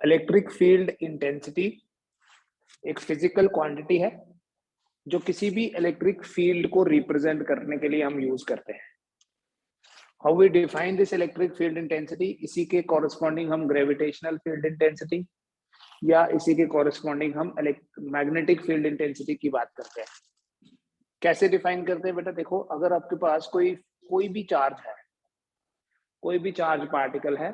Electric field intensity एक physical quantity है जो किसी भी इलेक्ट्रिक फील्ड को रिप्रेजेंट करने के लिए हम यूज करते हैं। How we define this electric field intensity, इसी के कॉरस्पॉन्डिंग हम ग्रेविटेशनल फील्ड इंटेंसिटी या इसी के कॉरस्पॉन्डिंग हम मैग्नेटिक फील्ड इंटेंसिटी की बात करते हैं। कैसे डिफाइन करते हैं बेटा, देखो अगर आपके पास कोई भी चार्ज है, कोई भी चार्ज पार्टिकल है,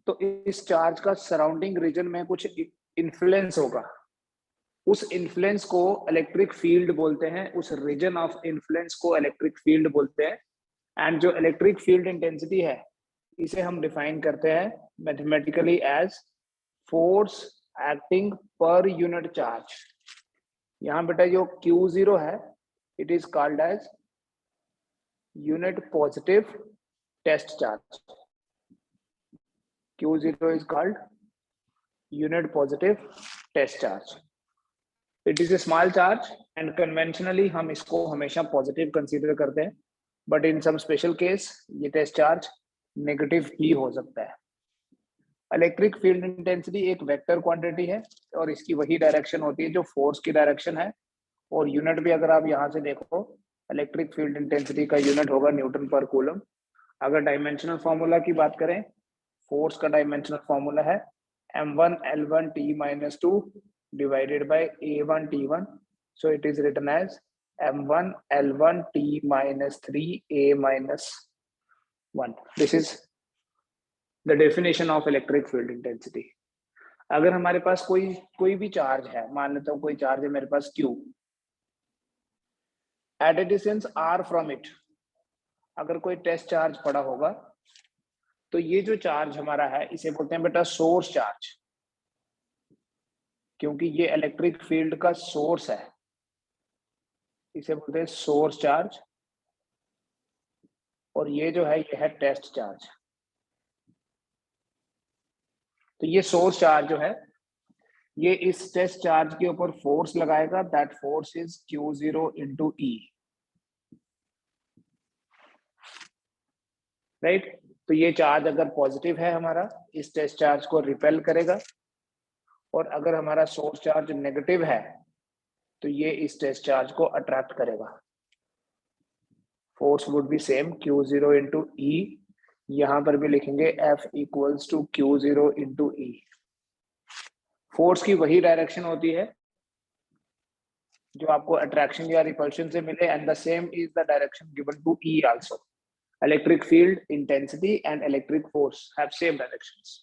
तो इस चार्ज का सराउंडिंग रीजन में कुछ इन्फ्लुएंस होगा, उस इन्फ्लुएंस को इलेक्ट्रिक फील्ड बोलते हैं, उस रीजन ऑफ इन्फ्लुएंस को इलेक्ट्रिक फील्ड बोलते हैं। एंड जो इलेक्ट्रिक फील्ड इंटेंसिटी है इसे हम डिफाइन करते हैं mathematically as force acting per unit charge. यहाँ बेटा जो Q0 है it is called as unit positive test charge. Q0 is called unit positive test charge. It is a small charge and conventionally हम इसको हमेशा positive consider करते हैं, but in some special case ये टेस्ट चार्ज नेगेटिव ही हो सकता है। इलेक्ट्रिक फील्ड इंटेंसिटी एक वेक्टर क्वांटिटी है और इसकी वही डायरेक्शन होती है जो फोर्स की डायरेक्शन है, और यूनिट भी अगर आप यहाँ से देखो इलेक्ट्रिक फील्ड इंटेंसिटी का यूनिट होगा न्यूटन पर कूलम। अगर डायमेंशनल फॉर्मूला की बात करें, फोर्स का डायमेंशनल फॉर्मूला है m1 l1 t-2 divided by a1 t1, so it is written as m1 l1 t-3 a-1. This is the definition of electric field intensity. अगर हमारे पास कोई भी चार्ज है, मान लेता हूं कोई चार्ज है मेरे पास Q, at a distance r from it, अगर कोई टेस्ट चार्ज पड़ा होगा तो ये जो चार्ज हमारा है इसे बोलते हैं बेटा सोर्स चार्ज, क्योंकि ये इलेक्ट्रिक फील्ड का सोर्स है, इसे बोलते हैं सोर्स चार्ज। और ये जो है ये है टेस्ट चार्ज। तो ये सोर्स चार्ज जो है ये इस टेस्ट चार्ज के ऊपर फोर्स लगाएगा, that force is Q0 into E, right. तो ये चार्ज अगर पॉजिटिव है हमारा इस टेस्ट चार्ज को रिपेल करेगा, और अगर हमारा सोर्स चार्ज नेगेटिव है तो ये इस टेस्ट चार्ज को अट्रैक्ट करेगा। Force would be same Q0 into E, यहां पर भी लिखेंगे F equals to Q0 into E। Force की वही डायरेक्शन होती है जो आपको अट्रैक्शन या रिपल्शन से मिले, and the same is the direction given to E also. Electric field intensity and electric force have same directions.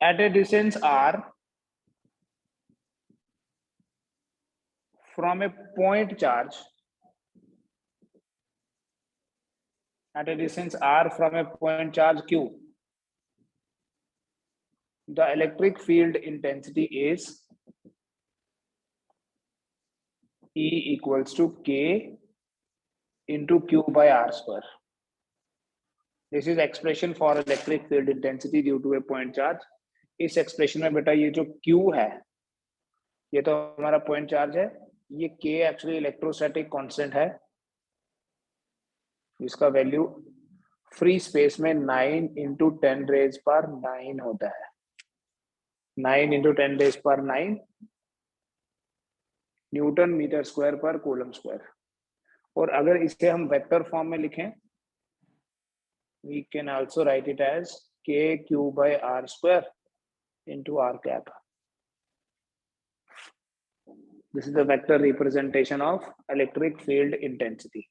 At a distance r from a point charge, at a distance r from a point charge Q, the electric field intensity is E equals to K into Q by R square. This is expression for electric field intensity due to a point charge. इस expression में बेटा ये जो Q है ये तो हमारा point charge है, ये K एक्चुअली इलेक्ट्रोस्टैटिक कांस्टेंट है, इसका वैल्यू फ्री स्पेस में 9 into 10 raised पर 9 होता है। 9 into 10 raised पर 9 न्यूटन मीटर स्क्वायर पर कूलम स्क्वायर। और अगर इसे हम वेक्टर फॉर्म में लिखें, we can also write it as KQ by R square into R cap. This is the vector representation of electric field intensity.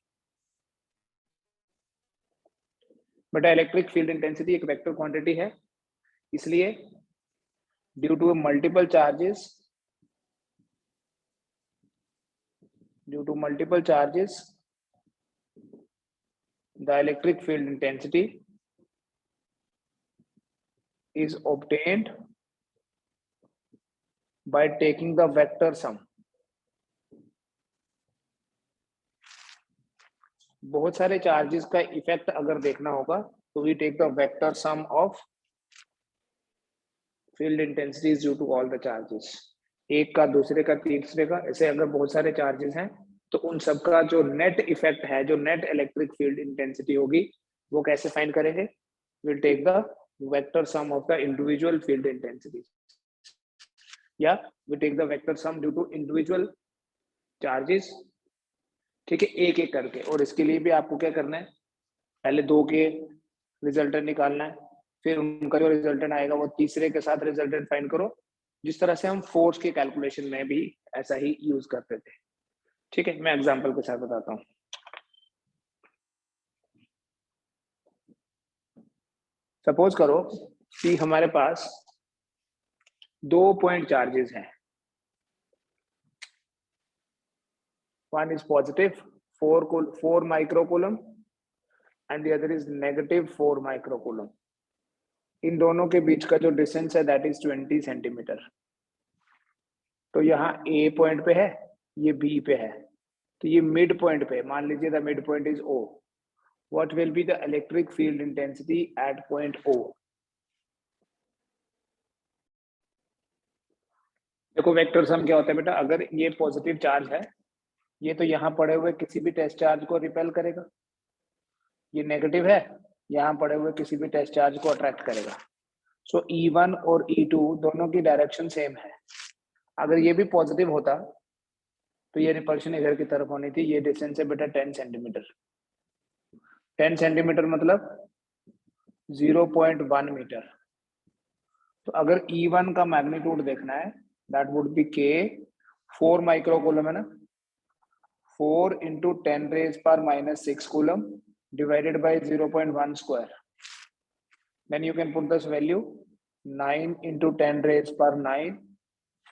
But electric field intensity एक vector quantity है, इसलिए due to multiple charges, the electric field intensity is obtained by taking the vector sum. बहुत सारे charges का effect अगर देखना होगा तो we take the vector sum of field intensities due to all the charges. एक का दूसरे का तीसरे का, ऐसे अगर बहुत सारे चार्जेस हैं तो उन सब का जो नेट इफेक्ट है, जो नेट इलेक्ट्रिक फील्ड इंटेंसिटी होगी, वो कैसे फाइंड करेंगे? We'll take the vector sum of the individual field intensities. या we take the vector sum due to individual charges, ठीक है, एक एक करके। और इसके लिए भी आपको क्या करना है, पहले दो के रिजल्टेंट निकालना है, फिर उनका जो रिजल्टेंट आएगा वो तीसरे के साथ रिजल्टेंट फाइंड करो, जिस तरह से हम फोर्स के कैलकुलेशन में भी ऐसा ही यूज करते थे। ठीक है, मैं एग्जांपल के साथ बताता हूँ। सपोज करो कि हमारे पास 2 पॉइंट चार्जेस हैं, one is positive 4 microcoulomb and the other is negative 4 microcoulomb. इन दोनों के बीच का जो डिस्टेंस है दैट इज 20 सेंटीमीटर। तो यहाँ ए पॉइंट पे है, ये बी पे है, तो ये मिड पॉइंट पे, मान लीजिए the mid point is O. What will be the electric field intensity at point O? देखो वेक्टर सम क्या होता है बेटा, अगर ये पॉजिटिव चार्ज है, ये तो यहाँ पड़े हुए किसी भी टेस्ट चार्ज को रिपेल करेगा, ये नेगेटिव है, यहाँ पड़े हुए किसी भी टेस्ट चार्ज को अट्रैक्ट करेगा। सो E1 और E2 दोनों की डायरेक्शन सेम है। अगर ये भी पॉजिटिव होता तो ये रिपल्शन इधर की तरफ होनी थी। ये डिस्टेंस है बेटा 10 सेंटीमीटर। 10 सेंटीमीटर मतलब 0.1 मीटर। तो अगर E1 का मैग्नीट्यूड देखना है that would B K, 4 microcoulomb है ना, 4 into 10 raised power minus 6 coulomb divided by 0.1 square. Then you can put this value 9 into 10 raised power 9,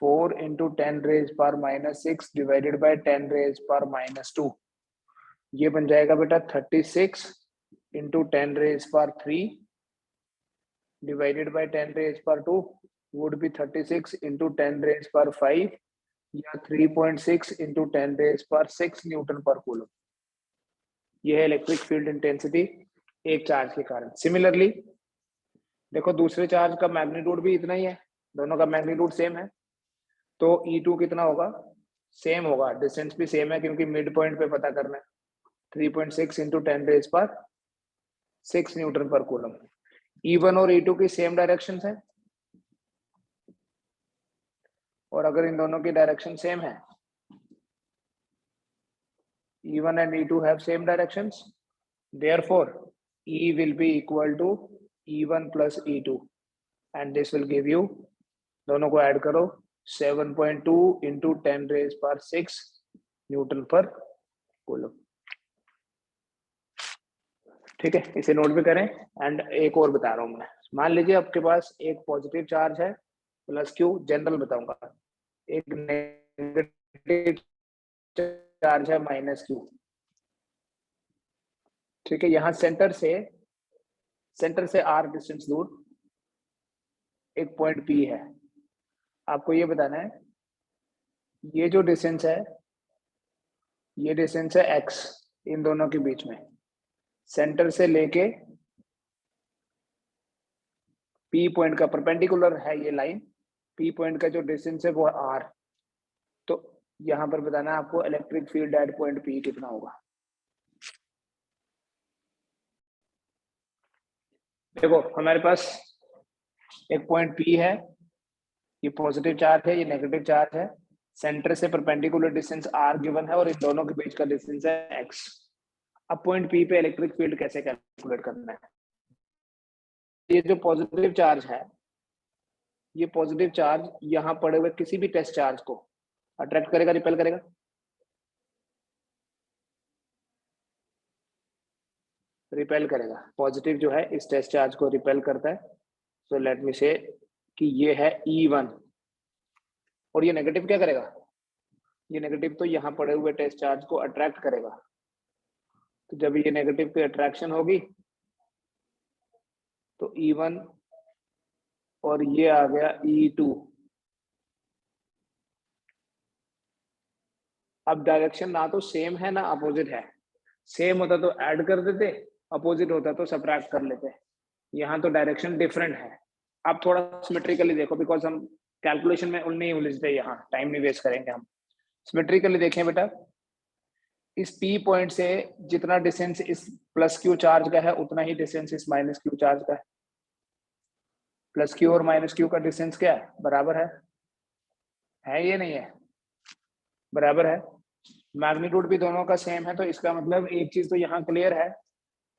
4 into 10 raised power minus 6 divided by 10 raised power minus 2. ये बन जाएगा बेटा 36 into 10 raised power 3 divided by 10 raised power 2 would be 36 into 10 raised power 5 या 3.6 into 10 raised power 6 Newton पर coulomb. ये है electric field intensity एक charge के कारण। सिमिलरली देखो दूसरे चार्ज का मैग्नीट्यूड भी इतना ही है, दोनों का मैग्नीट्यूड सेम है, तो E2 कितना होगा, सेम होगा, डिस्टेंस भी सेम है क्योंकि मिड पॉइंट पे पता करना है। 3.6 into 10 raised power 6 न्यूटन पर कूलम। E1 और E2 की सेम डायरेक्शन है, और अगर इन दोनों की डायरेक्शन सेम है, E1 and E2 have same directions, therefore E will be equal to E1 plus E2 and this will give you, दोनों को ऐड करो, 7.2 into 10 raised power 6 न्यूटन पर कूलम। ठीक है, इसे नोट भी करें। एंड एक और बता रहा हूं मैं, मान लीजिए आपके पास एक पॉजिटिव चार्ज है प्लस क्यू, जनरल बताऊंगा, एक नेगेटिव चार्ज है माइनस क्यू। ठीक है, यहां सेंटर से आर डिस्टेंस दूर एक पॉइंट पी है। आपको ये बताना है ये जो डिस्टेंस है, ये डिस्टेंस है एक्स इन दोनों के बीच में, सेंटर से लेके पी पॉइंट का परपेंडिकुलर है ये लाइन, पी पॉइंट का जो डिस्टेंस है वो है आर। तो यहां पर बताना है आपको electric field eight point P कितना होगा। देखो हमारे पास एक पॉइंट पी है, ये पॉजिटिव चार्ज है, ये नेगेटिव चार्ज है, सेंटर से परपेंडिकुलर डिस्टेंस आर गिवन है और इन दोनों के बीच का डिस्टेंस है एक्स। अब पॉइंट पी पे इलेक्ट्रिक फील्ड कैसे कैलकुलेट करना है। ये जो पॉजिटिव चार्ज है, ये पॉजिटिव चार्ज यहाँ पड़े हुए किसी भी टेस्ट चार्ज को अट्रैक्ट करेगा, रिपेल करेगा, रिपेल करेगा। पॉजिटिव जो है इस टेस्ट चार्ज को रिपेल करता है। सो लेट मी से कि ये है E1 और ये नेगेटिव क्या करेगा, ये नेगेटिव तो यहाँ पड़े हुए टेस्ट चार्ज को अट्रैक्ट करेगा। तो जब ये नेगेटिव की अट्रैक्शन होगी तो E1 और ये आ गया E2। अब डायरेक्शन ना तो सेम है ना अपोजिट है, सेम होता तो ऐड कर देते, अपोजिट होता तो सबट्रैक्ट कर लेते। यहाँ तो डायरेक्शन डिफरेंट है। आप थोड़ा सिमेट्रिकली देखो, बिकॉज हम कैलकुलेशन में नहीं उलझते, यहाँ टाइम नहीं वेस्ट करेंगे हम। सिमेट्रिकली देखें बेटा, इस P पॉइंट से जितना डिस्टेंस इस प्लस क्यू चार्ज का है उतना ही डिस्टेंस इस माइनस क्यू चार्ज का है। प्लस क्यू और माइनस क्यू का डिस्टेंस क्या है, बराबर है ये नहीं है, बराबर है। मैग्नीट्यूड भी दोनों का सेम है, तो इसका मतलब एक चीज तो यहाँ क्लियर है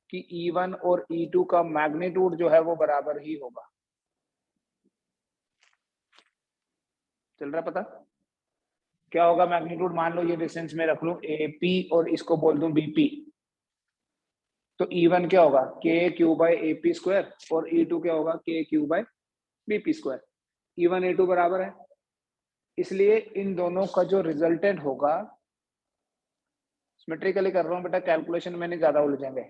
कि E1 और E2 का मैग्नीट्यूड जो है वो बराबर ही होगा। चल रहा पता क्या होगा मैग्नीट्यूड? मान लो ये डिस्टेंस में रख लूं AP और इसको बोल दूं BP, तो E1 क्या होगा KQ बाई AP स्क्वायर और E2 क्या होगा KQ by BP square. E1 E2 बराबर है, इसलिए इन दोनों का जो रिजल्टेंट होगा, सिमेट्रिकली कर रहा हूं बेटा, कैलकुलेशन में नहीं ज्यादा उलझेंगे,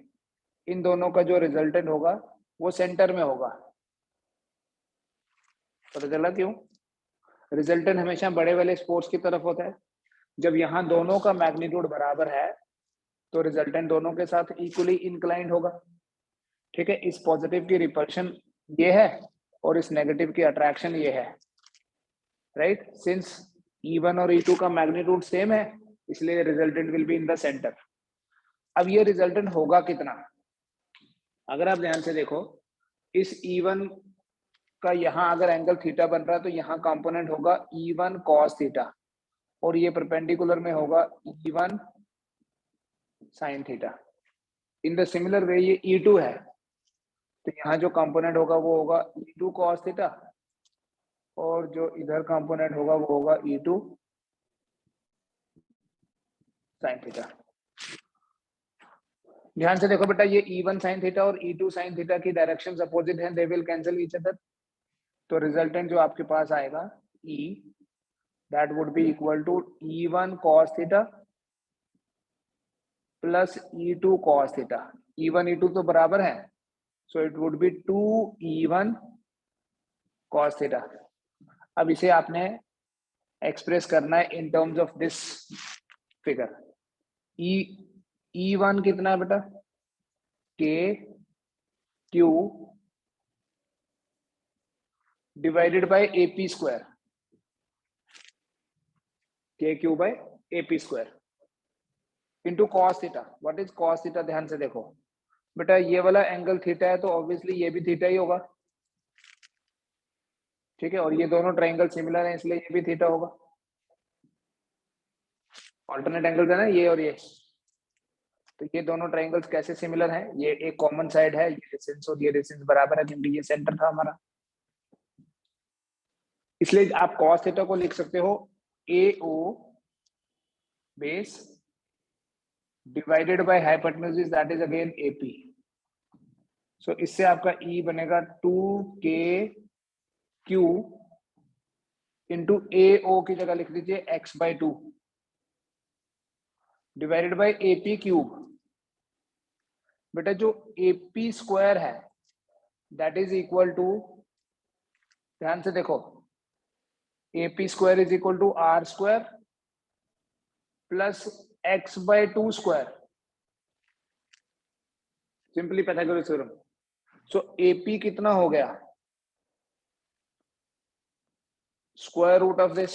इन दोनों का जो रिजल्टेंट होगा वो सेंटर में होगा। पता चला क्यों? रिजल्टेंट हमेशा बड़े वाले स्पोर्ट्स की तरफ होता है। जब यहाँ दोनों का मैग्नीट्यूड बराबर है तो रिजल्टेंट दोनों के साथ इक्वली इंक्लाइंड होगा। ठीक है, इस पॉजिटिव की रिपल्शन ये है और इस नेगेटिव की अट्रैक्शन ये है, राइट। सिंस E1 और E2 का मैग्नीट्यूड सेम है, इसलिए resultant will be in the centre. अब ये रिजल्टेंट होगा कितना? अगर आप ध्यान से देखो, इस E1 का यहाँ अगर एंगल थीटा बन रहा है तो यहाँ कंपोनेंट होगा E1 cos थीटा और ये परपेंडिकुलर में होगा E1 sin theta. In the similar way ये E2 है, तो यहाँ जो कंपोनेंट होगा वो होगा E2 cos थीटा और जो इधर कंपोनेंट होगा वो होगा E2 sin थीटा। ध्यान से देखो बेटा, ये E1 sin थीटा और E2 sin थीटा की डायरेक्शंस अपोजिट हैं, they will cancel each other. तो रिजल्टेंट जो आपके पास आएगा E, that would be equal to E1 cos theta plus E2 cos theta. E1 E2 तो बराबर है, so it would be 2E1 cos theta. अब इसे आपने एक्सप्रेस करना है in terms of this figure. E1 कितना है बेटा? KQ divided by AP square, KQ by AP square into cos theta. What is cos theta? ध्यान से देखो बेटा, ये वाला एंगल थीटा है तो ऑब्वियसली ये भी थीटा ही होगा, ठीक है, और ये दोनों ट्रायंगल सिमिलर हैं इसलिए ये भी थीटा होगा। ऑल्टरनेट एंगल्स है ना ये और ये, तो ये दोनों ट्रायंगल्स कैसे सिमिलर हैं? ये एक कॉमन साइड है, ये डिस्टेंस और ये डिस्टेंस बराबर है क्योंकि ये सेंटर था हमारा, इसलिए आप cos थीटा को लिख सकते हो AO base divided by hypotenuse that is again AP। सो इससे आपका E बनेगा 2KQ इंटू AO की जगह लिख दीजिए x/2 divided by AP cube. बेटा जो AP स्क्वायर है दैट इज इक्वल टू, ध्यान से देखो, AP square is equal to R square plus x/2 square, simply Pythagoras theorem. So AP कितना हो गया? Square root of this.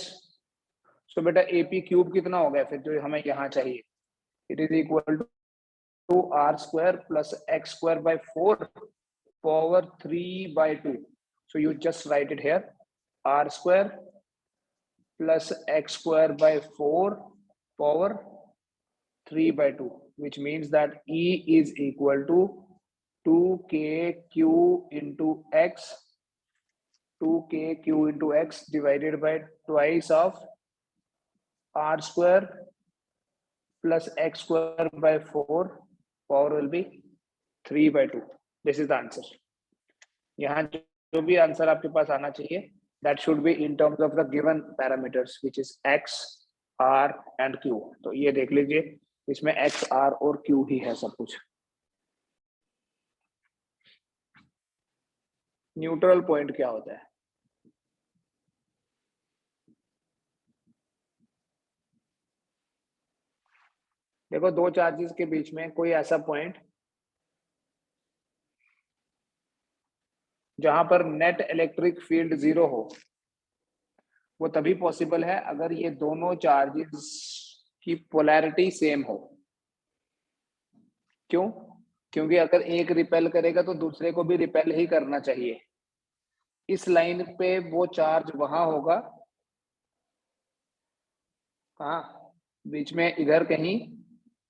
So बेटा AP क्यूब कितना हो गया फिर जो हमें यहाँ चाहिए? It is equal to R square plus x square by 4 power 3/2. So you just write it here, R square plus x square by 4 power 3/2, which means that E is equal to 2KQ into x, 2KQ into x divided by twice of R square plus x square by 4, power will be 3/2. This is the answer. यहाँ जो भी answer आपके पास आना चाहिए that should be in terms of the given parameters which is x, r and q। तो ये देख लीजिए, इसमें x, r और q ही है सब कुछ। न्यूट्रल पॉइंट क्या होता है? देखो, दो चार्जेस के बीच में कोई ऐसा पॉइंट जहां पर नेट इलेक्ट्रिक फील्ड 0 हो, वो तभी पॉसिबल है अगर ये दोनों चार्जेस की पोलैरिटी सेम हो। क्यों? क्योंकि अगर एक रिपेल करेगा तो दूसरे को भी रिपेल ही करना चाहिए। इस लाइन पे वो चार्ज वहां होगा, हाँ बीच में इधर कहीं,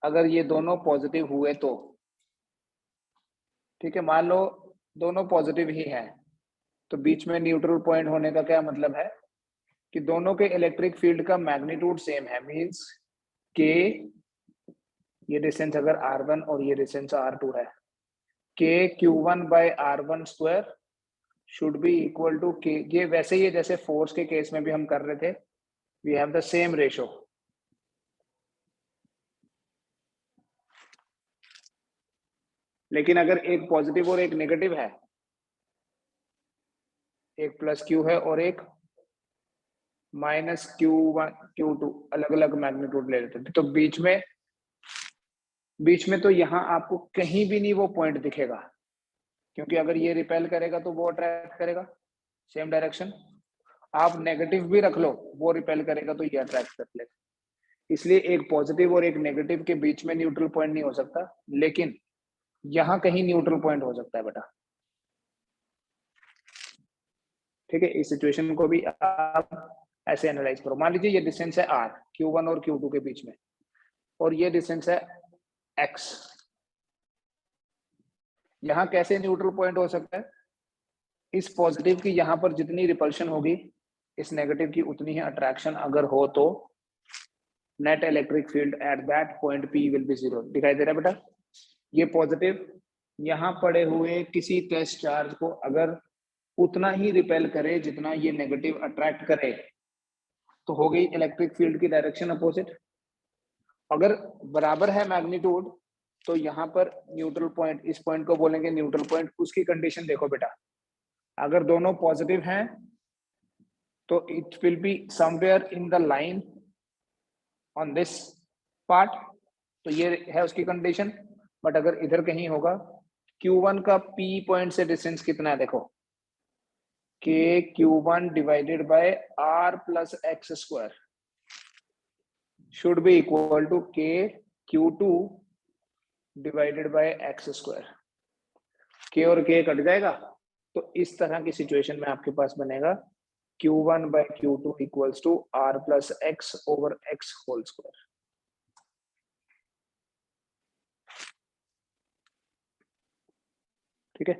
अगर ये दोनों पॉजिटिव हुए तो, ठीक है, मान लो दोनों पॉजिटिव ही हैं, तो बीच में न्यूट्रल पॉइंट होने का क्या मतलब है कि दोनों के इलेक्ट्रिक फील्ड का मैग्नीट्यूड सेम है, मींस के, ये डिस्टेंस अगर r1 और ये डिस्टेंस r2 है, K q1 by r1 square should be equal to K, ये वैसे ही है जैसे फोर्स के केस में भी हम कर रहे थे, we have the same ratio. लेकिन अगर एक पॉजिटिव और एक नेगेटिव है, एक प्लस क्यू है और एक माइनस Q1 Q2, अलग अलग मैग्नीट्यूड ले लेते थे, तो बीच में तो यहाँ आपको कहीं भी नहीं वो पॉइंट दिखेगा, क्योंकि अगर ये रिपेल करेगा तो वो अट्रैक्ट करेगा सेम डायरेक्शन, आप नेगेटिव भी रख लो वो रिपेल करेगा तो ये अट्रैक्ट कर लेगा। इसलिए एक पॉजिटिव और एक नेगेटिव के बीच में न्यूट्रल पॉइंट नहीं हो सकता, लेकिन यहाँ कहीं न्यूट्रल पॉइंट हो सकता है बेटा, ठीक है। इस सिचुएशन को भी आप ऐसे एनालाइज करो। मान लीजिए ये डिस्टेंस है r, Q1 और Q2 के बीच में, और ये डिस्टेंस है x, यहाँ कैसे न्यूट्रल पॉइंट हो सकता है, इस पॉजिटिव की यहाँ पर जितनी रिपल्शन होगी, इस नेगेटिव की उतनी ही अट्रैक्शन अगर हो तो net electric field at that point P will be 0। दिखाई दे रहा है बेटा, ये पॉजिटिव यहाँ पड़े हुए किसी टेस्ट चार्ज को अगर उतना ही रिपेल करे जितना ये नेगेटिव अट्रैक्ट करे, तो हो गई इलेक्ट्रिक फील्ड की डायरेक्शन अपोजिट। अगर बराबर है मैग्नीट्यूड, तो यहाँ पर न्यूट्रल पॉइंट, इस पॉइंट को बोलेंगे न्यूट्रल पॉइंट। उसकी कंडीशन देखो बेटा, अगर दोनों पॉजिटिव हैं तो it will be somewhere in the line on this part, तो ये है उसकी कंडीशन। बट अगर इधर कहीं होगा, Q1 का P पॉइंट से डिस्टेंस कितना है देखो, K Q1 divided by R plus X square should be equal to K Q2 divided by x square. के और के कट जाएगा, तो इस तरह की सिचुएशन में आपके पास बनेगा Q1 by Q2 equals to R plus X over X whole square. ठीक है,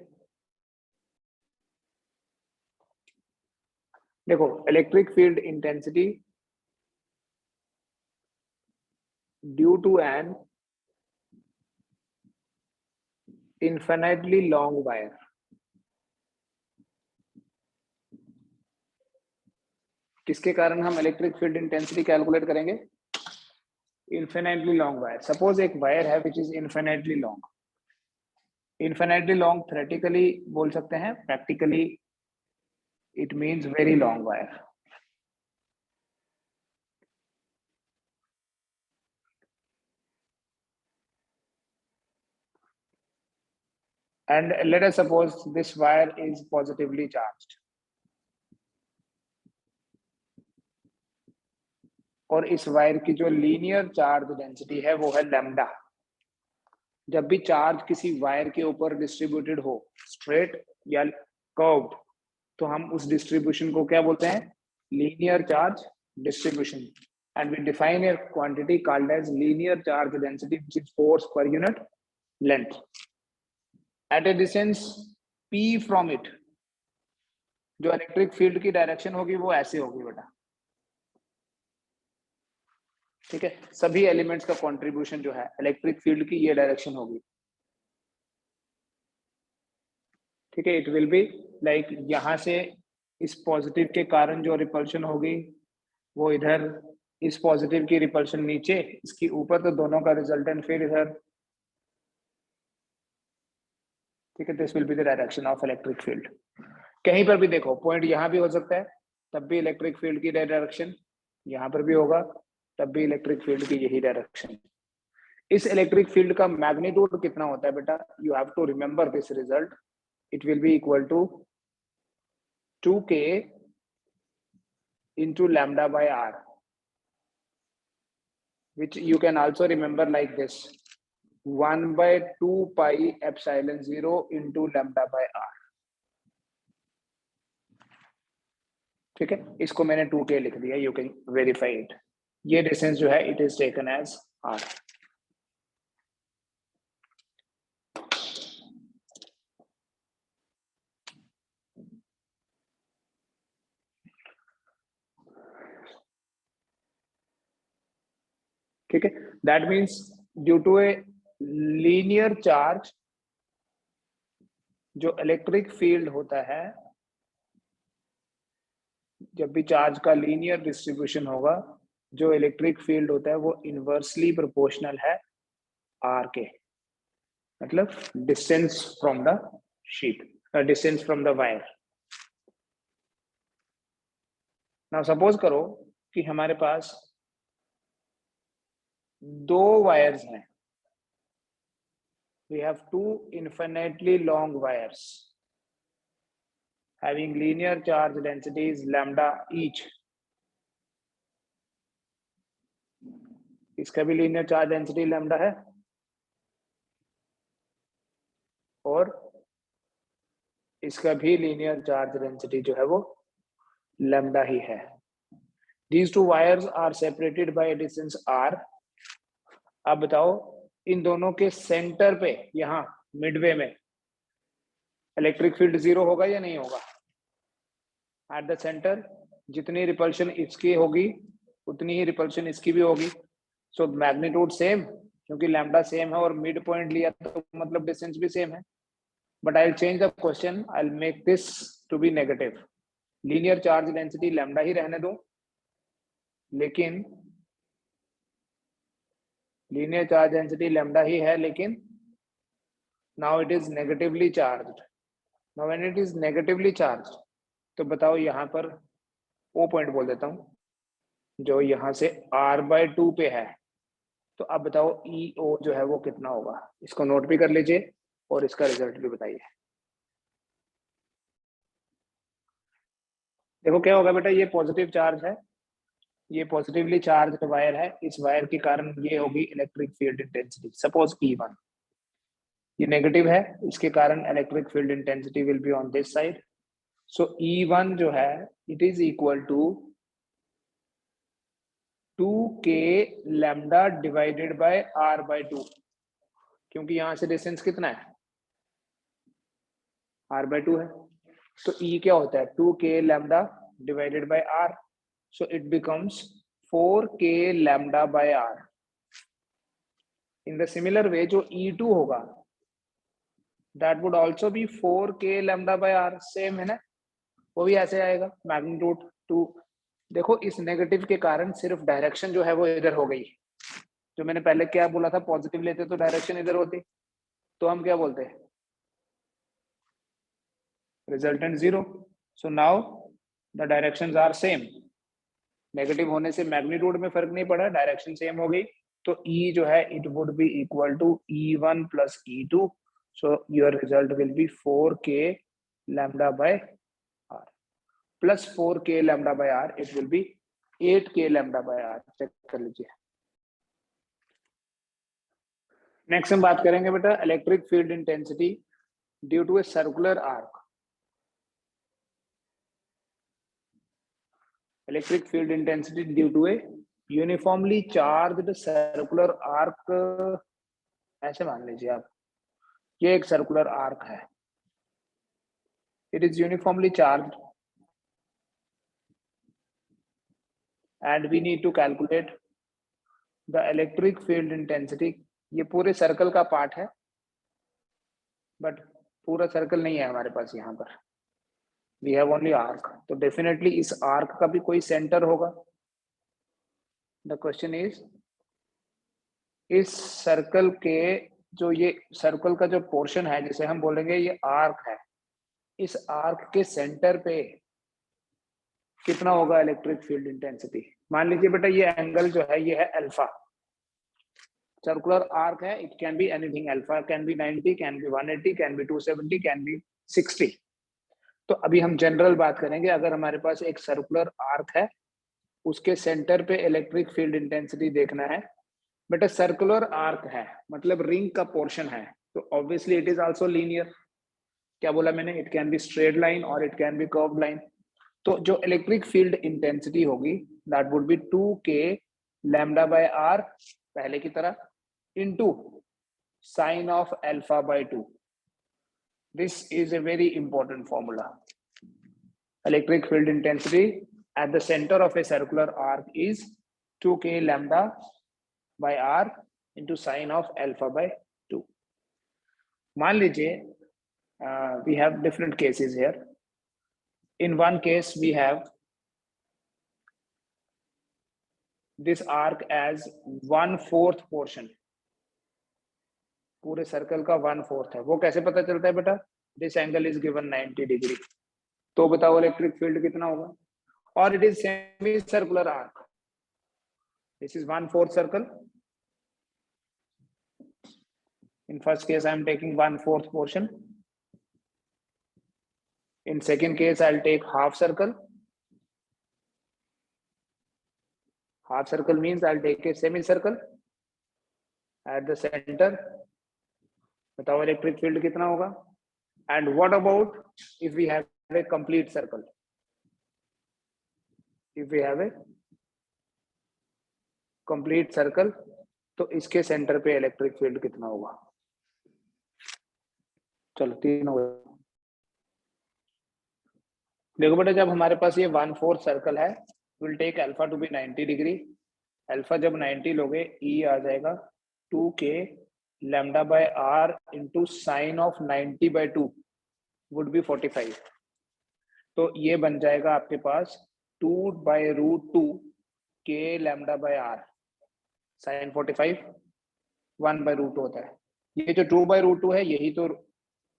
देखो electric field intensity due to an infinitely long wire, किसके कारण हम इलेक्ट्रिक फील्ड इंटेंसिटी कैलकुलेट करेंगे, इन्फिनेटली लॉन्ग वायर। सपोज एक वायर है which is infinitely long, infinitely long theoretically बोल सकते हैं, practically it means very long wire. and let us suppose this wire is positively charged, और इस wire की जो लीनियर चार्ज डेंसिटी है वो है लैम्डा। जब भी चार्ज किसी वायर के ऊपर डिस्ट्रीब्यूटेड हो, स्ट्रेट या कर्व्ड, तो हम उस डिस्ट्रीब्यूशन को क्या बोलते हैं, linear charge distribution. and we define a quantity called as linear charge density, which is force per unit length at a distance p from it। जो इलेक्ट्रिक फील्ड की डायरेक्शन होगी वो ऐसे होगी बेटा, ठीक है। सभी एलिमेंट्स का कंट्रीब्यूशन जो है इलेक्ट्रिक फील्ड की ये डायरेक्शन होगी, ठीक है। इट विल बी लाइक यहाँ से इस पॉजिटिव के कारण जो रिपल्शन होगी वो इधर, इस पॉजिटिव की रिपल्शन नीचे, इसकी ऊपर, तो दोनों का रिजल्टेंट फिर इधर, ठीक है। This will be the direction of electric field. कहीं पर भी देखो पॉइंट यहाँ भी हो सकता है, तब भी इलेक्ट्रिक फील्ड की डायरेक्शन, यहाँ पर भी होगा तब भी इलेक्ट्रिक फील्ड की यही डायरेक्शन। इस इलेक्ट्रिक फील्ड का मैग्नीट्यूड कितना होता है बेटा, you have to remember this result, it will be equal to 2k into lambda by r, which you can also remember like this, 1 by 2 pi epsilon 0 into lambda by r। ठीक है, इसको मैंने 2k लिख दिया, you can verify it. ये distance जो है it is taken as r। ठीक है, that means due to a linear charge, जो इलेक्ट्रिक फील्ड होता है, जब भी चार्ज का लीनियर डिस्ट्रीब्यूशन होगा, जो इलेक्ट्रिक फील्ड होता है वो इनवर्सली प्रोपोर्शनल है r के, मतलब distance from the sheet, distance from the wire. Now suppose करो कि हमारे पास 2 वायर्स हैं, we have 2 infinitely long wires having linear charge densities lambda each। इसका भी लीनियर चार्ज डेंसिटी लैम्डा है और इसका भी लीनियर चार्ज डेंसिटी जो है वो लैम्डा ही है। These 2 wires are separated by a distance r। अब बताओ इन दोनों के सेंटर पे, यहाँ मिडवे में, इलेक्ट्रिक फील्ड 0 होगा या नहीं होगा? एट द सेंटर जितनी रिपल्शन इसकी होगी उतनी ही रिपल्शन इसकी भी होगी। सो मैग्नीट्यूड सेम, क्योंकि लैम्डा सेम है और मिड पॉइंट लिया तो मतलब डिस्टेंस भी सेम है। But I will change the question, I will make this to be negative. Linear charge density lambda ही रहने दो, लेकिन लीनियर चार्ज डेंसिटी लैम्डा ही है, लेकिन now it is negatively charged. Now when it is negatively charged, तो बताओ यहाँ पर ओ पॉइंट बोल देता हूँ, जो यहाँ से r/2 पे है। तो अब बताओ EO जो है वो कितना होगा? इसको नोट भी कर लीजिए और इसका रिजल्ट भी बताइए। देखो क्या होगा बेटा, ये पॉजिटिव चार्ज है, ये पॉजिटिवली चार्ज वायर है, इस वायर के कारण ये होगी electric field intensity, suppose E1। ये नेगेटिव है, इसके कारण electric field intensity will be on this side. So E1 जो है it is equal to 2k lambda divided by r/2, क्योंकि यहां से डिस्टेंस कितना है? r/2 है। तो E क्या होता है? 2k lambda divided by r, so it becomes 4k lambda by r। In the similar way जो E2 होगा that would also be 4k lambda by r, same है ना, वो भी ऐसे आएगा मैग्नीट्यूड 2। देखो इस नेगेटिव के कारण सिर्फ डायरेक्शन जो है वो इधर हो गई। जो मैंने पहले क्या बोला था, पॉजिटिव लेते तो डायरेक्शन इधर होती, तो हम क्या बोलते हैं? Resultant 0। So now the directions are same. Negative होने से मैग्नीट्यूड में फर्क नहीं पड़ा, डायरेक्शन सेम हो गई। तो E जो है it would be equal to E1 plus E2। So your result will be 4k lambda by r plus 4k lambda by r, it will be 8k lambda by r। Check कर लीजिए। Next हम बात करेंगे बेटा electric field intensity due to a circular arc. Electric field intensity due to a uniformly charged circular arc. ऐसे मान लीजिए आप, ये एक सर्कुलर आर्क है, it is uniformly charged and we need to calculate the electric field intensity. ये पूरे circle का पार्ट है, बट पूरा सर्कल नहीं है हमारे पास यहाँ पर, वी हैव ओनली आर्क। तो डेफिनेटली इस आर्क का भी कोई सेंटर होगा। द क्वेश्चन इज, इस सर्कल के जो ये सर्कल का जो पोर्शन है जिसे हम बोलेंगे ये आर्क है, इस आर्क के सेंटर पे कितना होगा इलेक्ट्रिक फील्ड इंटेंसिटी? मान लीजिए बेटा ये एंगल जो है ये है अल्फा। सर्कुलर आर्क है, it can be anything, alpha can be 90, can be 180, can be 270, can be 60। तो अभी हम जनरल बात करेंगे। अगर हमारे पास एक सर्कुलर आर्क है, उसके सेंटर पे इलेक्ट्रिक फील्ड इंटेंसिटी देखना है, बट ए सर्कुलर आर्क है मतलब रिंग का पोर्शन है, तो obviously it is also linear. क्या बोला मैंने? It can be straight line और it can be curve line. तो जो इलेक्ट्रिक फील्ड इंटेंसिटी होगी that would be 2k lambda by R पहले की तरह into sine of alpha by 2. This is a very important formula. Electric field intensity at the center of a circular arc is 2k lambda by r into sine of alpha by 2. मान लीजिए we have different cases here. In one case we have this arc as 1/4 portion. पूरे circle का 1/4 है. वो कैसे पता चलता है बेटा? This angle is given 90 degree. तो बताओ इलेक्ट्रिक फील्ड कितना होगा? और it is semi circular arc. This is 1/4 circle. In first case I am taking 1/4 portion. In second case I'll take half circle. Half circle means I'll take a semicircle at the center. बताओ electric field कितना होगा? And what about if we have a complete circle? If we have a complete circle, तो इसके centre पे electric field कितना होगा? चलो 3 हो गया. देखो बेटा, जब हमारे पास ये 1/4 सर्कल है, will take alpha to be 90 degree. Alpha जब 90 लोगे, ई आ जाएगा 2k lambda by R into sine of 90 by 2 would be 45. तो ये बन जाएगा आपके पास 2/√2 k lambda by R. Sine 45 1/√2 होता है. ये जो 2/√2 है, यही तो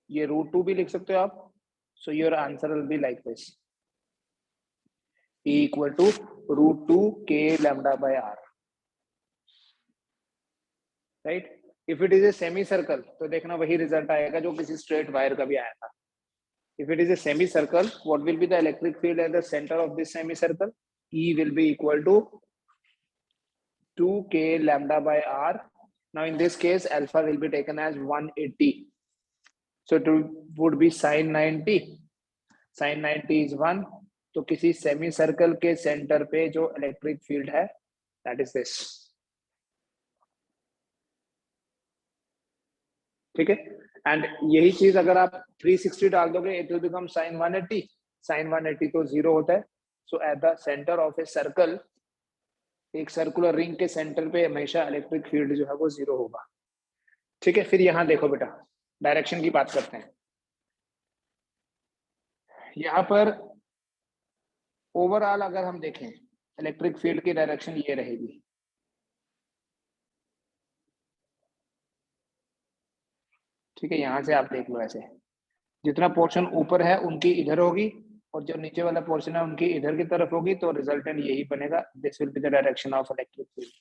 ये √2 भी लिख सकते हो आप. So your answer will be like this: E equal to √2 k lambda by r. Right? If it is a semicircle, तो देखना वही रिजल्ट आएगा जो किसी स्ट्रेट वायर का भी आया था. If it is a semicircle, what will be the electric field at the center of this semicircle? E will be equal to 2k lambda by r. Now in this case, alpha will be taken as 180. So it would be sin 90. Sin 90 is 1. तो किसी semi circle के centre पे जो electric field है, that is this. ठीक है. And यही चीज अगर आप 360 डाल दोगे, it will become sin 180. Sin 180 तो 0 होता है. So at the center of a circle, एक सर्कुलर रिंग के सेंटर पे हमेशा इलेक्ट्रिक फील्ड जो है वो 0 होगा. ठीक है. फिर यहाँ देखो बेटा, डायरेक्शन की बात करते हैं. यहाँ पर ओवरऑल अगर हम देखें, इलेक्ट्रिक फील्ड की डायरेक्शन ये रहेगी. ठीक है. यहाँ से आप देख लो, ऐसे जितना पोर्शन ऊपर है उनकी इधर होगी और जो नीचे वाला पोर्शन है उनकी इधर की तरफ होगी. तो रिजल्टेंट यही बनेगा. This will be the direction of electric field.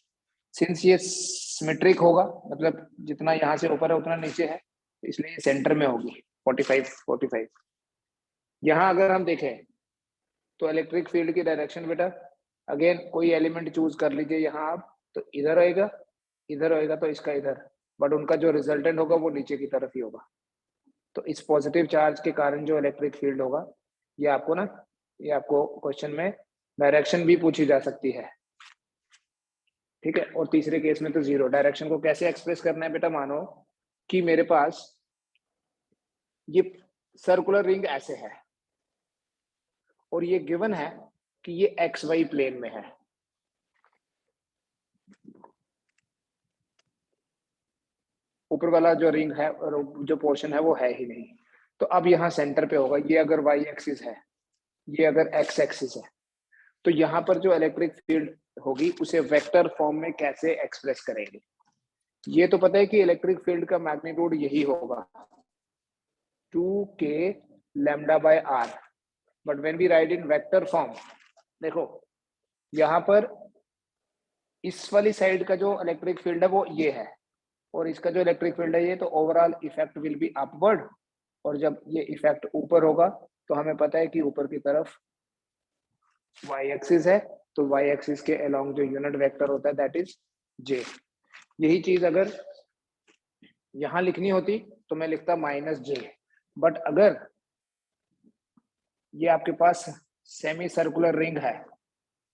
Since ये सिमेट्रिक होगा, मतलब जितना यहाँ से ऊपर है उतना नीचे है, इसलिए सेंटर में होगी 45. यहाँ अगर हम देखें तो इलेक्ट्रिक फील्ड की डायरेक्शन बेटा, अगेन कोई एलिमेंट चूज कर लीजिए यहाँ आप, तो इधर होएगा तो इसका इधर, बट उनका जो रिजल्टेंट होगा वो नीचे की तरफ ही होगा. तो इस पॉजिटिव चार्ज के कारण जो इलेक्ट्रिक फील्ड होगा, ये आपको क्वेश्चन में डायरेक्शन भी पूछी जा सकती है. ठीक है. और तीसरे केस में तो 0. डायरेक्शन को कैसे एक्सप्रेस करना है बेटा? मानो कि मेरे पास ये सर्कुलर रिंग ऐसे है और ये गिवन है कि ये XY प्लेन में है. ऊपर वाला जो रिंग है और जो पोर्शन है वो है ही नहीं. तो अब यहाँ सेंटर पे होगा. ये अगर Y एक्सिस है, ये अगर X एक्सिस है, तो यहाँ पर जो इलेक्ट्रिक फील्ड होगी उसे वेक्टर फॉर्म में कैसे एक्सप्रेस करेंगे? ये तो पता है कि इलेक्ट्रिक फील्ड का मैग्नीट्यूड यही होगा 2k lambda by r. But when we write in vector form, देखो यहाँ पर इस वाली साइड का जो इलेक्ट्रिक फील्ड है वो ये है और इसका जो इलेक्ट्रिक फील्ड है ये, तो overall effect will be upward. और जब ये इफेक्ट ऊपर होगा तो हमें पता है कि ऊपर की तरफ y एक्सिस है, तो y एक्सिस के अलोंग जो यूनिट वेक्टर होता है दैट इज j. यही चीज अगर यहां लिखनी होती तो मैं लिखता -j. बट अगर ये आपके पास सेमी सर्कुलर रिंग है,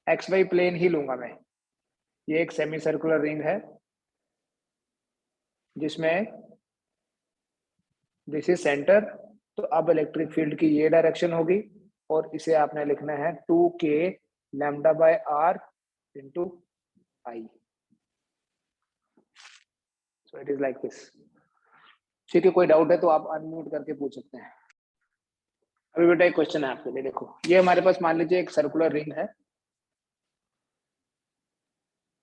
एक्स वाई प्लेन ही लूंगा मैं, ये एक सेमी सर्कुलर रिंग है जिसमें दिस इज सेंटर, तो अब इलेक्ट्रिक फील्ड की ये डायरेक्शन होगी और इसे आपने लिखना है 2k lambda by R into I, so it is like this. ठीक है, कोई डाउट है तो आप अनम्यूट करके पूछ सकते हैं। अभी बेटा एक क्वेश्चन है आपके लिए, देखो ये हमारे पास मान लीजिए एक सर्कुलर रिंग है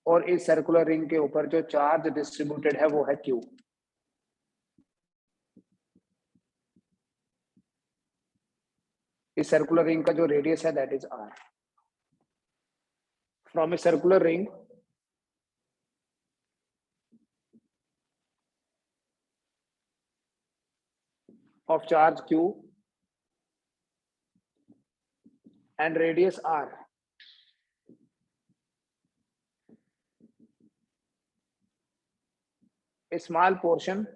और इस सर्कुलर रिंग के ऊपर जो चार्ज डिस्ट्रीब्यूटेड है वो है Q। इस सर्कुलर रिंग का जो रेडियस है that is R। From a circular ring of charge Q and radius R, a small portion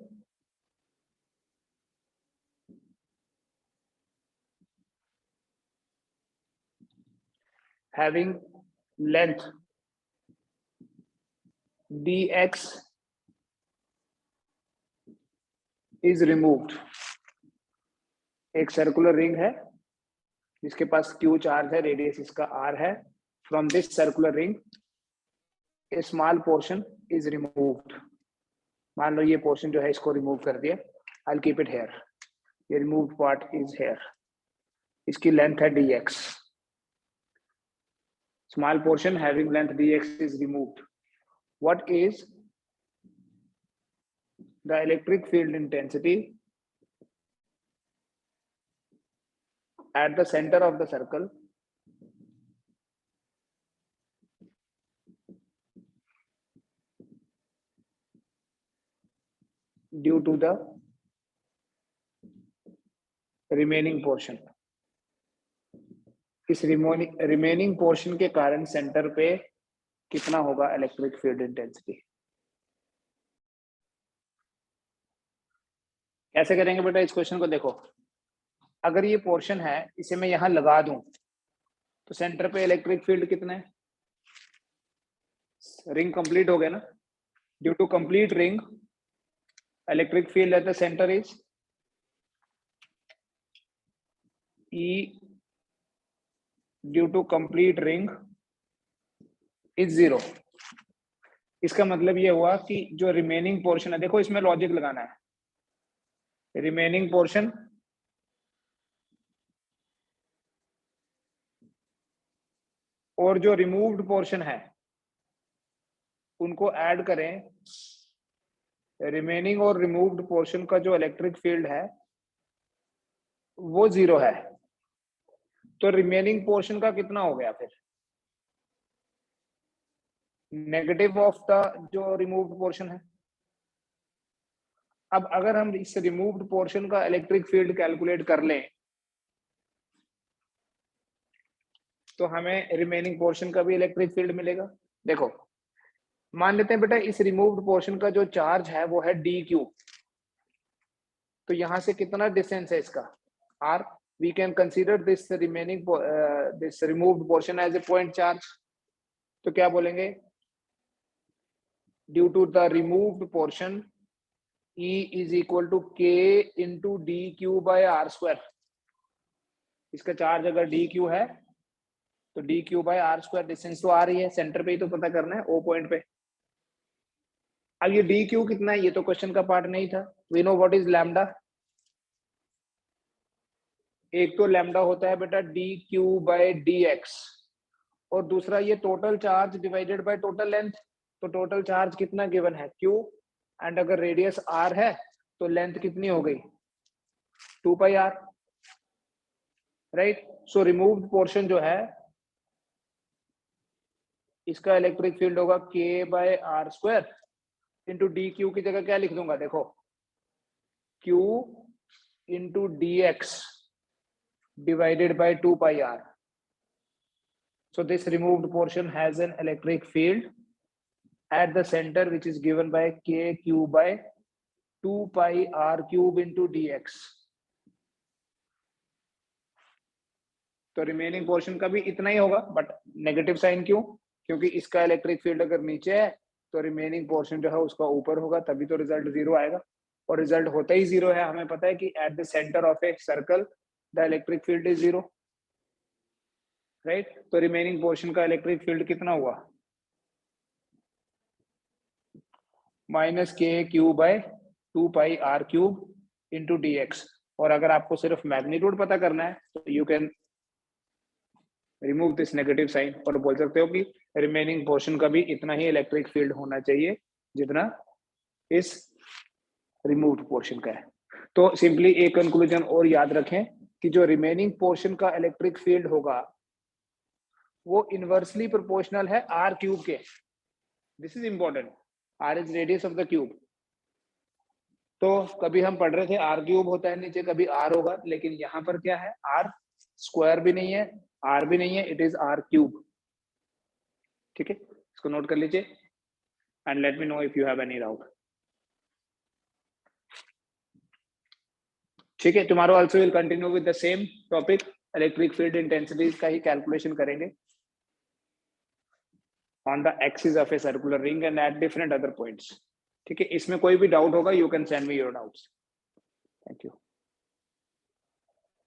having length dx is removed। एक सर्कुलर रिंग है जिसके पास Q चार्ज है, रेडियस इसका R है। From this circular ring A small portion is removed. मान लो ये portion जो है इसको रिमूव कर दिया, I will keep it here, ये रिमूव्ड पार्ट इज हेयर, इसकी लेंथ है dx। Small portion having length dx is removed. What is the electric field intensity at the center of the circle due to the remaining portion। इस remaining portion के कारण centre पे कितना होगा electric field intensity. कैसे करेंगे बेटा इस क्वेश्चन को, देखो अगर ये पोर्शन है इसे मैं यहां लगा दूं तो सेंटर पे इलेक्ट्रिक फील्ड कितना है, रिंग कंप्लीट हो गया ना। Due to complete ring electric field at the centre is E due to complete ring is 0। इसका मतलब ये हुआ कि जो रिमेनिंग पोर्शन है, देखो इसमें लॉजिक लगाना है, रिमेनिंग पोर्शन और जो रिमूव्ड पोर्शन है उनको ऐड करें, रिमेनिंग और रिमूव्ड पोर्शन का जो इलेक्ट्रिक फील्ड है वो 0 है, तो रिमेनिंग पोर्शन का कितना हो गया फिर, नेगेटिव ऑफ द जो रिमूव्ड पोर्शन है। अब अगर हम इस रिमूव्ड पोर्शन का इलेक्ट्रिक फील्ड कैलकुलेट कर लें तो हमें रिमेनिंग पोर्शन का भी इलेक्ट्रिक फील्ड मिलेगा। देखो मान लेते हैं बेटा इस रिमूव्ड पोर्शन का जो चार्ज है वो है dq, तो यहां से कितना डिस्टेंस है इसका r। We can consider this remaining this removed portion as a point charge, तो क्या बोलेंगे, due to the removed portion E is equal to k into dq by r square। इसका चार्ज अगर dq है तो dq by r square, distance तो आ रही है, सेंटर पे ही तो पता करना है O पॉइंट पे। अब ये dq कितना है ये तो क्वेश्चन का पार्ट नहीं था। We know what is lambda, एक तो लैम्डा होता है बेटा dq by dx और दूसरा ये total charge divided by total length, तो टोटल चार्ज कितना गिवन है q, एंड अगर रेडियस r है तो लेंथ कितनी हो गई 2 pi r, right. So removed portion जो है इसका इलेक्ट्रिक फील्ड होगा k by R square into D Q की जगह क्या लिख दूंगा, देखो q into D X divided by 2 pi r। So this removed portion has an electric field at the center which is given by kq by 2 pi r cube into dx। तो remaining portion का भी इतना ही होगा, but negative sign क्यों? क्योंकि इसका electric field अगर नीचे है तो रिमेनिंग पोर्शन जो है उसका ऊपर होगा, तभी तो रिजल्ट 0 आएगा। और रिजल्ट होता ही 0 है, हमें पता है कि eight the centre of a circle the electric field is 0, right? तो रिमेनिंग पोर्शन का इलेक्ट्रिक फील्ड कितना हुआ? -k⁴/2πr³ into dx। और अगर आपको सिर्फ मैग्नीट्यूड पता करना है तो you can remove this negative sign और बोल सकते हो कि रिमेनिंग पोर्शन का भी इतना ही इलेक्ट्रिक फील्ड होना चाहिए जितना इस रिमूव्ड पोर्शन का है। तो सिंपली एक कंक्लूजन और याद रखें कि जो रिमेनिंग पोर्शन का इलेक्ट्रिक फील्ड होगा वो इनवर्सली प्रोपोर्शनल है r³ के। This is important. r is radius of the cube. तो कभी हम पढ़ रहे थे r³ होता है नीचे, कभी r होगा, लेकिन यहाँ पर क्या है? r स्क्वायर भी नहीं है, r भी नहीं है, इट इज r³। ठीक है, इसको नोट कर लीजिए and let me know if you have any doubt. ठीक है, tomorrow also will continue with the same topic, electric field intensities का ही कैलकुलेशन करेंगे on the axis of a circular ring and at different other points. ठीक है, इसमें कोई भी doubt होगा you can send me your doubts. Thank you.